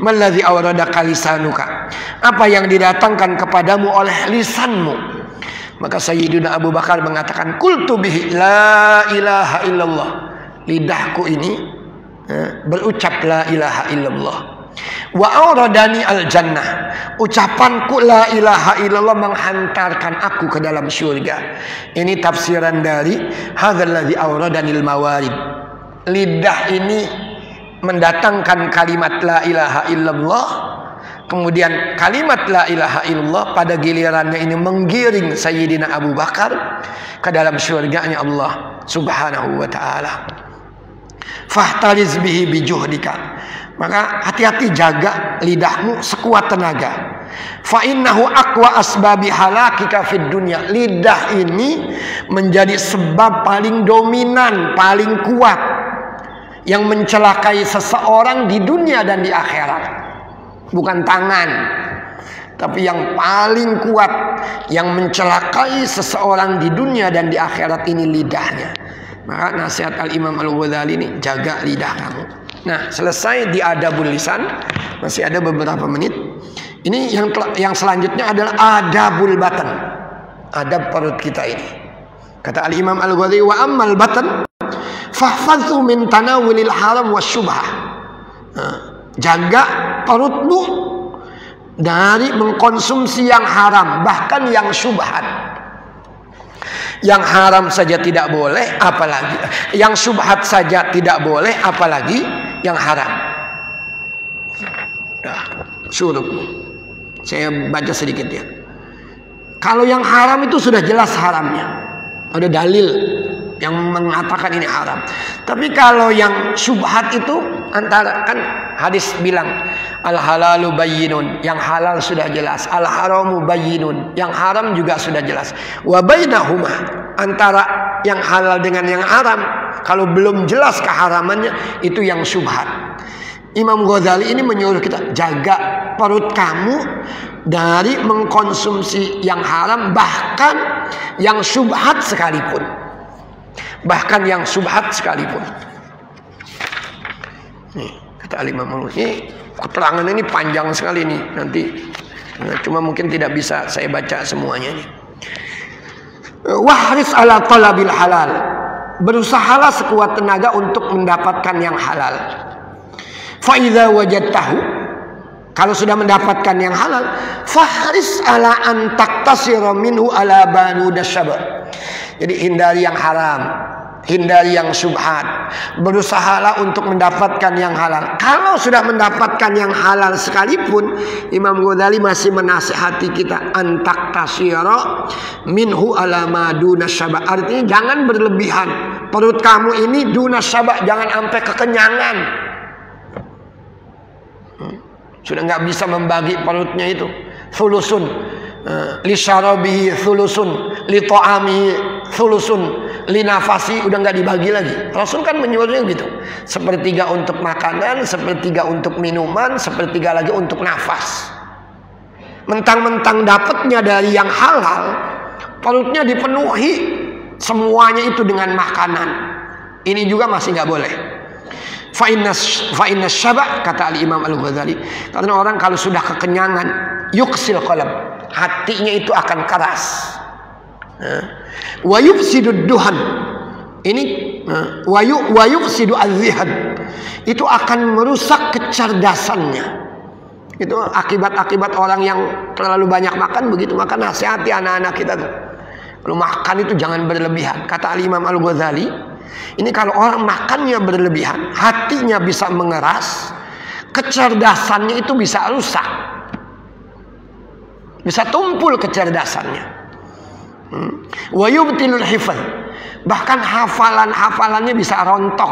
Speaker 1: Malladzi awradaka lisanuka? Apa yang didatangkan kepadamu oleh lisanmu? Maka Sayyidina Abu Bakar mengatakan, qultu bihi la ilaha illallah. Lidahku ini berucap la ilaha illallah. Wa auradani al jannah. Ucapanku la ilaha illallah menghantarkan aku ke dalam syurga. Ini tafsiran dari hadzal ladzi auradanil mawarid. Lidah ini mendatangkan kalimat la ilaha illallah. Kemudian kalimat la ilaha illallah pada gilirannya ini menggiring Sayyidina Abu Bakar ke dalam syurganya Allah Subhanahu wa taala. Fahtariz bihi bijuhdika. Maka hati-hati, jaga lidahmu sekuat tenaga. Fa innahu aqwa asbabi halakika fid dunya. Lidah ini menjadi sebab paling dominan, paling kuat yang mencelakai seseorang di dunia dan di akhirat. Bukan tangan, tapi yang paling kuat yang mencelakai seseorang di dunia dan di akhirat ini lidahnya. Maka nasihat Al-Imam Al-Ghazali ini, jaga lidah kamu. Nah, selesai di adabul lisan, masih ada beberapa menit. Ini yang selanjutnya adalah adabul batan, adab perut kita ini. Kata Al-Imam Al-Ghazali, wa ammal batan fahfadhu min tanawulil haram wasyubhah. Jaga perutmu dari mengkonsumsi yang haram, bahkan yang syubhat. Yang haram saja tidak boleh, apalagi yang syubhat saja tidak boleh, apalagi yang haram. Nah, suruh saya baca sedikit ya. Kalau yang haram itu sudah jelas haramnya, ada dalil yang mengatakan ini haram. Tapi kalau yang syubhat itu, antara kan hadis bilang al halalu bayyinun, yang halal sudah jelas, al haramu bayyinun, yang haram juga sudah jelas. Wa bainahuma, antara yang halal dengan yang haram, kalau belum jelas keharamannya, itu yang syubhat. Imam Ghazali ini menyuruh kita, jaga perut kamu dari mengkonsumsi yang haram, bahkan yang syubhat sekalipun. Bahkan yang syubhat sekalipun. Nih, kata Al-Imam ini keterangan ini panjang sekali nih nanti. Cuma mungkin tidak bisa saya baca semuanya nih. Wahris ala talabil halal. Berusahalah sekuat tenaga untuk mendapatkan yang halal. Fa idza wajadtahu, kalau sudah mendapatkan yang halal, fahris ala an taktasira minhu ala banud syaba. Jadi hindari yang haram, hindari yang syubhat. Berusahalah untuk mendapatkan yang halal. Kalau sudah mendapatkan yang halal sekalipun, Imam Ghazali masih menasihati kita antak tasira minhu ala maduna syaba. Artinya jangan berlebihan. Perut kamu ini duna syaba, jangan sampai kekenyangan. Sudah nggak bisa membagi perutnya itu. Thulusun li syarabihi, thulusun li ta'amihi, thulusun li nafasi, udah nggak dibagi lagi. Rasul kan menyuruhnya gitu. Sepertiga untuk makanan, sepertiga untuk minuman, sepertiga lagi untuk nafas. Mentang-mentang dapatnya dari yang halal, perutnya dipenuhi semuanya itu dengan makanan. Ini juga masih nggak boleh. Fa inna syaba, kata al-Imam Al-Ghazali, karena orang kalau sudah kekenyangan, yuksil qalb, hatinya itu akan keras. Wa yufsidud duhan, ini wa yufsidu az-zihan, itu akan merusak kecerdasannya. Itu akibat-akibat orang yang terlalu banyak makan begitu. Maka nasihati anak-anak kita tuh, kalau makan itu jangan berlebihan. Kata al-Imam Al-Ghazali, ini kalau orang makannya berlebihan, hatinya bisa mengeras, kecerdasannya itu bisa rusak, bisa tumpul kecerdasannya. Wa yubtilul hifz, bahkan hafalannya bisa rontok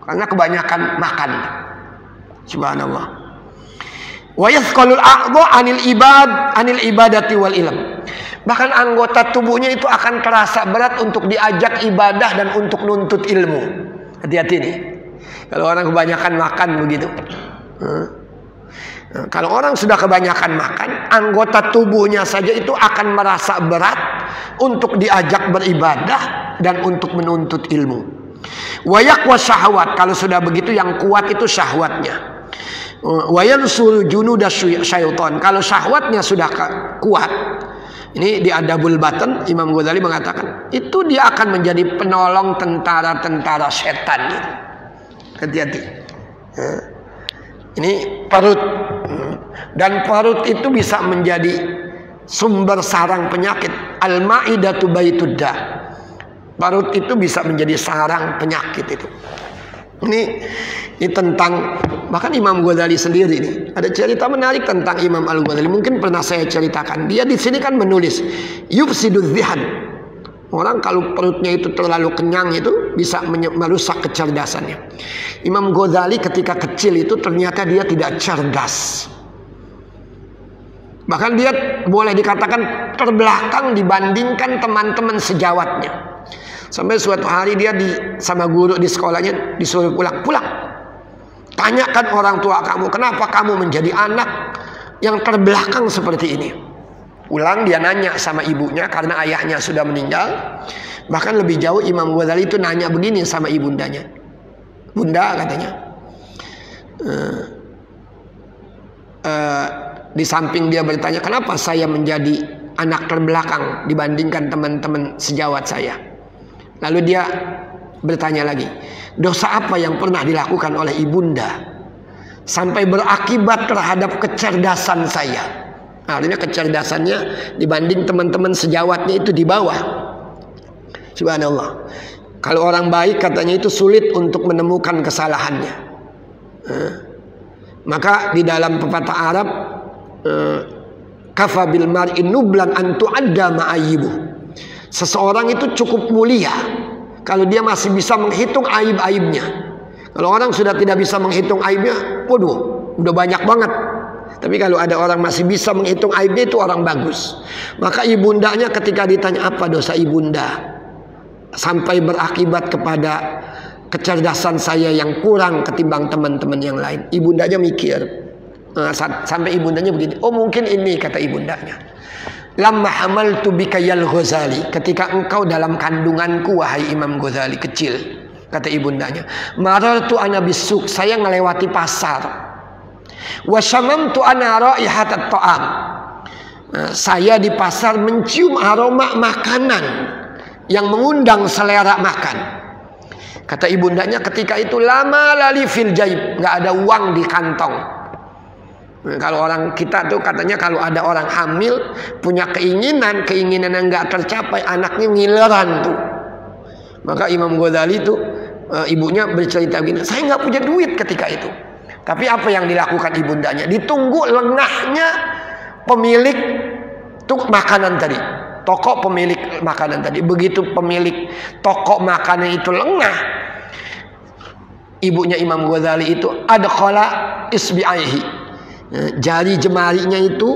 Speaker 1: karena kebanyakan makan. Subhanallah. Wa yathqalul a'dha anil ibadati wal ilm. Bahkan anggota tubuhnya itu akan terasa berat untuk diajak ibadah dan untuk nuntut ilmu. Hati-hati nih. Kalau orang kebanyakan makan begitu. Kalau orang sudah kebanyakan makan, anggota tubuhnya saja itu akan merasa berat untuk diajak beribadah dan untuk menuntut ilmu. Wa yaqwa syahwat, kalau sudah begitu yang kuat itu syahwatnya. Wa yansuru junudas syaitan, kalau syahwatnya sudah kuat. Ini di Adabul Batan Imam Ghazali mengatakan itu dia akan menjadi penolong tentara-tentara setan. Hati-hati. Ini perut, dan perut itu bisa menjadi sumber sarang penyakit. Al-ma'idatu baitudda. Perut itu bisa menjadi sarang penyakit itu. Ini tentang, bahkan Imam Ghazali sendiri ini ada cerita menarik tentang Imam Al-Ghazali. Mungkin pernah saya ceritakan. Dia di sini kan menulis yufsidudz zihan. Orang kalau perutnya itu terlalu kenyang itu bisa merusak kecerdasannya. Imam Ghazali ketika kecil itu ternyata dia tidak cerdas. Bahkan dia boleh dikatakan terbelakang dibandingkan teman-teman sejawatnya. Sampai suatu hari dia sama guru di sekolahnya disuruh pulang. Tanyakan orang tua kamu, kenapa kamu menjadi anak yang terbelakang seperti ini? Pulang dia nanya sama ibunya karena ayahnya sudah meninggal. Bahkan lebih jauh Imam Ghazali itu nanya begini sama ibundanya. Bunda, katanya, di samping dia bertanya, kenapa saya menjadi anak terbelakang dibandingkan teman-teman sejawat saya? Lalu dia bertanya lagi, dosa apa yang pernah dilakukan oleh ibunda sampai berakibat terhadap kecerdasan saya? Artinya kecerdasannya dibanding teman-teman sejawatnya itu di bawah. Subhanallah. Kalau orang baik katanya itu sulit untuk menemukan kesalahannya. Maka di dalam pepatah Arab, kafa bil mar'i nublan an tu'adda ma'ayibuh. Seseorang itu cukup mulia kalau dia masih bisa menghitung aib-aibnya. Kalau orang sudah tidak bisa menghitung aibnya, waduh, udah banyak banget. Tapi kalau ada orang masih bisa menghitung aibnya, itu orang bagus. Maka ibundanya ketika ditanya apa dosa ibunda sampai berakibat kepada kecerdasan saya yang kurang ketimbang teman-teman yang lain, ibundanya mikir. Sampai ibundanya begini, oh mungkin ini, kata ibundanya, lamma hamaltu bika yal Ghazali, ketika engkau dalam kandunganku wahai Imam Ghazali kecil, kata ibundanya, marartu ana bisuk, saya melewati pasar, wa syamamtu ana raihatat ta'am, Saya di pasar mencium aroma makanan yang mengundang selera makan. Kata ibundanya ketika itu, lama lali fil jaib, nggak ada uang di kantong. Kalau orang kita tuh katanya kalau ada orang hamil punya keinginan yang nggak tercapai, anaknya ngileran tuh. Maka Imam Ghazali tuh ibunya bercerita begini, saya nggak punya duit ketika itu. Tapi apa yang dilakukan ibundanya? Ditunggu lengahnya pemilik makanan tadi, toko pemilik makanan tadi. Begitu pemilik toko makanan itu lengah, ibunya Imam Ghazali itu adkhala isbi'aihi, jari jemarinya itu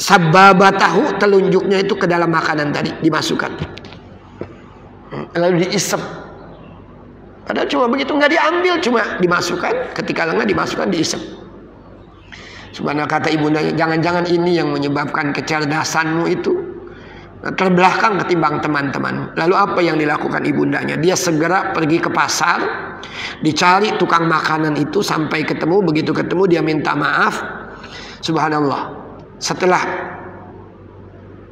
Speaker 1: sababatahu, telunjuknya itu ke dalam makanan tadi dimasukkan, lalu diisep. Padahal cuma begitu, nggak diambil, cuma dimasukkan, ketika lengah dimasukkan, diisep. Sebenarnya kata ibundanya, jangan-jangan ini yang menyebabkan kecerdasanmu itu terbelakang ketimbang teman-teman. Lalu apa yang dilakukan ibundanya? Dia segera pergi ke pasar, dicari tukang makanan itu sampai ketemu. Begitu ketemu dia minta maaf. Subhanallah, setelah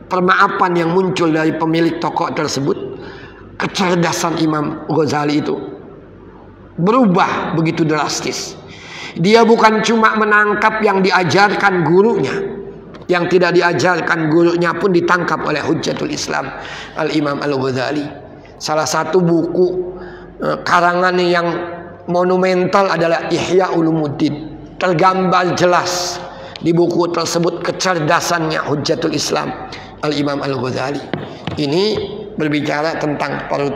Speaker 1: permaafan yang muncul dari pemilik toko tersebut, kecerdasan Imam Ghazali itu berubah begitu drastis. Dia bukan cuma menangkap yang diajarkan gurunya, yang tidak diajarkan gurunya pun ditangkap oleh Hujjatul Islam Al-Imam Al-Ghazali. Salah satu buku karangannya yang monumental adalah Ihya Ulumuddin. Tergambar jelas di buku tersebut kecerdasannya Hujjatul Islam Al-Imam Al-Ghazali. Ini berbicara tentang perut.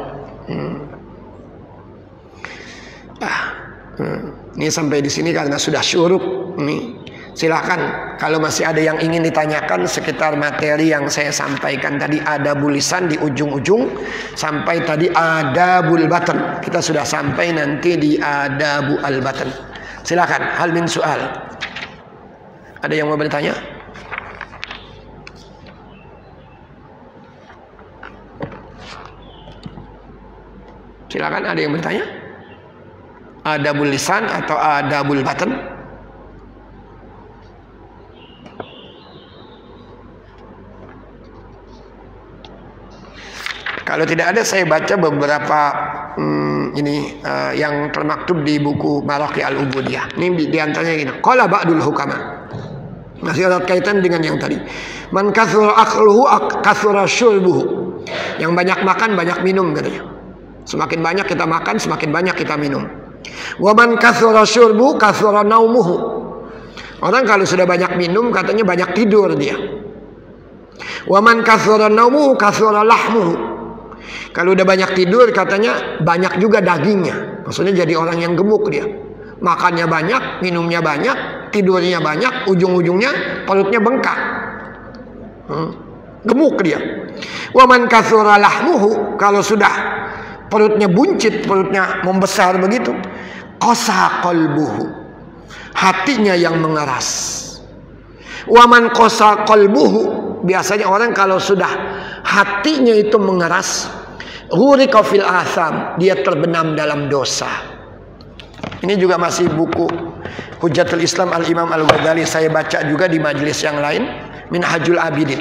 Speaker 1: Ini sampai di sini karena sudah syuruk. Silakan kalau masih ada yang ingin ditanyakan sekitar materi yang saya sampaikan tadi. Adabul lisan di ujung-ujung sampai tadi adabul batan. Kita sudah sampai nanti di adabul batan. Silakan, hal min soal. Ada yang mau bertanya? Silakan, ada yang bertanya? Adabul lisan atau adabul batan? Kalau tidak ada, saya baca beberapa yang termaktub di buku Maraqi Al-Ubudiyah. Ini diantaranya gini. Qala ba'dul hukama. Masih ada kaitan dengan yang tadi. Man kathura akluhu kathura syurbuhu. Yang banyak makan banyak minum katanya. Semakin banyak kita makan, semakin banyak kita minum. Wa man kathura syurbu kathura naumuhu. Orang kalau sudah banyak minum katanya banyak tidur dia. Wa man kathura naumuhu kathura lahmuhu. Kalau udah banyak tidur katanya banyak juga dagingnya. Maksudnya jadi orang yang gemuk dia. Makannya banyak, minumnya banyak, tidurnya banyak, ujung-ujungnya perutnya bengkak. Gemuk dia. Wa man kathura lahmuhu, kalau sudah perutnya buncit, perutnya membesar begitu, qasa qalbuhu, hatinya yang mengeras. Wa man qasa qalbuhu, biasanya orang kalau sudah hatinya itu mengeras, ghuriqa fil atham, dia terbenam dalam dosa. Ini juga masih buku Hujjatul Islam Al-Imam Al-Ghazali, saya baca juga di majelis yang lain, Minhajul Abidin.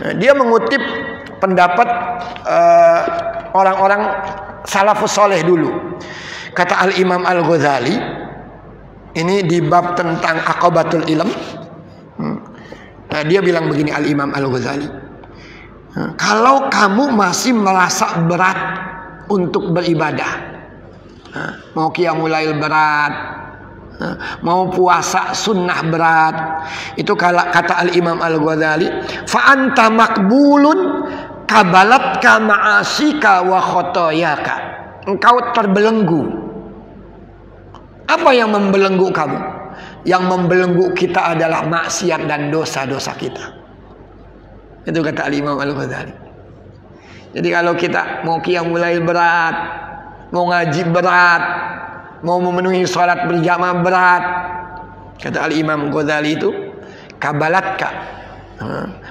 Speaker 1: Nah, dia mengutip pendapat orang-orang salafus soleh dulu. Kata Al-Imam Al-Ghazali, ini di bab tentang aqabatul ilm. Nah, dia bilang begini Al-Imam Al-Ghazali, kalau kamu masih merasa berat untuk beribadah, mau qiyamul lail berat, mau puasa sunnah berat, itu kata Al-Imam Al-Ghazali, fa anta makbulun kabalatka ma'asika wa khotoyaka. Engkau terbelenggu. Apa yang membelenggu kamu? Yang membelenggu kita adalah maksiat dan dosa-dosa kita. Itu kata Al-Imam Al-Ghazali. Jadi kalau kita mau qiyamul lail berat, mau ngaji berat, mau memenuhi sholat berjamaah berat, kata Al-Imam Ghazali itu kabalatka,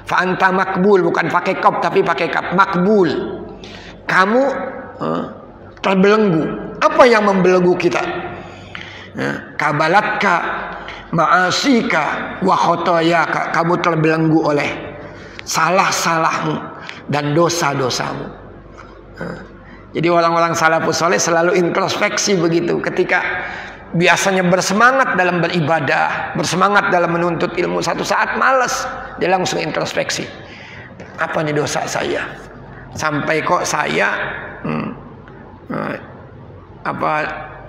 Speaker 1: fa anta makbul, bukan pakai kop tapi pakai kap, makbul, kamu terbelenggu. Apa yang membelenggu kita? Kabalatka ma'asika wa khotoyaka, kamu terbelenggu oleh salah-salahmu dan dosa-dosamu. Jadi orang-orang salafus saleh selalu introspeksi begitu. Ketika biasanya bersemangat dalam beribadah, bersemangat dalam menuntut ilmu, satu saat malas, dia langsung introspeksi. Apa nih dosa saya? Sampai kok saya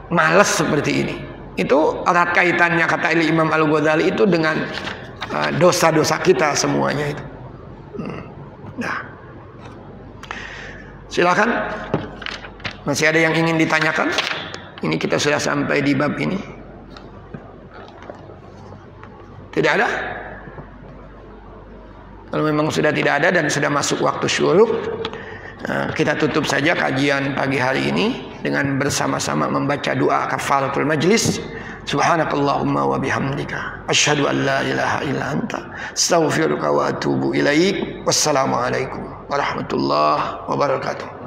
Speaker 1: malas seperti ini. Itu erat kaitannya, kata Imam Al-Ghazali, itu dengan dosa-dosa kita semuanya itu. Nah, silakan. Masih ada yang ingin ditanyakan? Ini kita sudah sampai di bab ini. Tidak ada? Kalau memang sudah tidak ada dan sudah masuk waktu syuruk, kita tutup saja kajian pagi hari ini dengan bersama-sama membaca doa kafaratul majlis. Subhanakallahumma wa bihamdika asyhadu an la ilaha illa anta astaghfiruka wa atubu ilaik. Wassalamualaikum warahmatullahi wabarakatuh.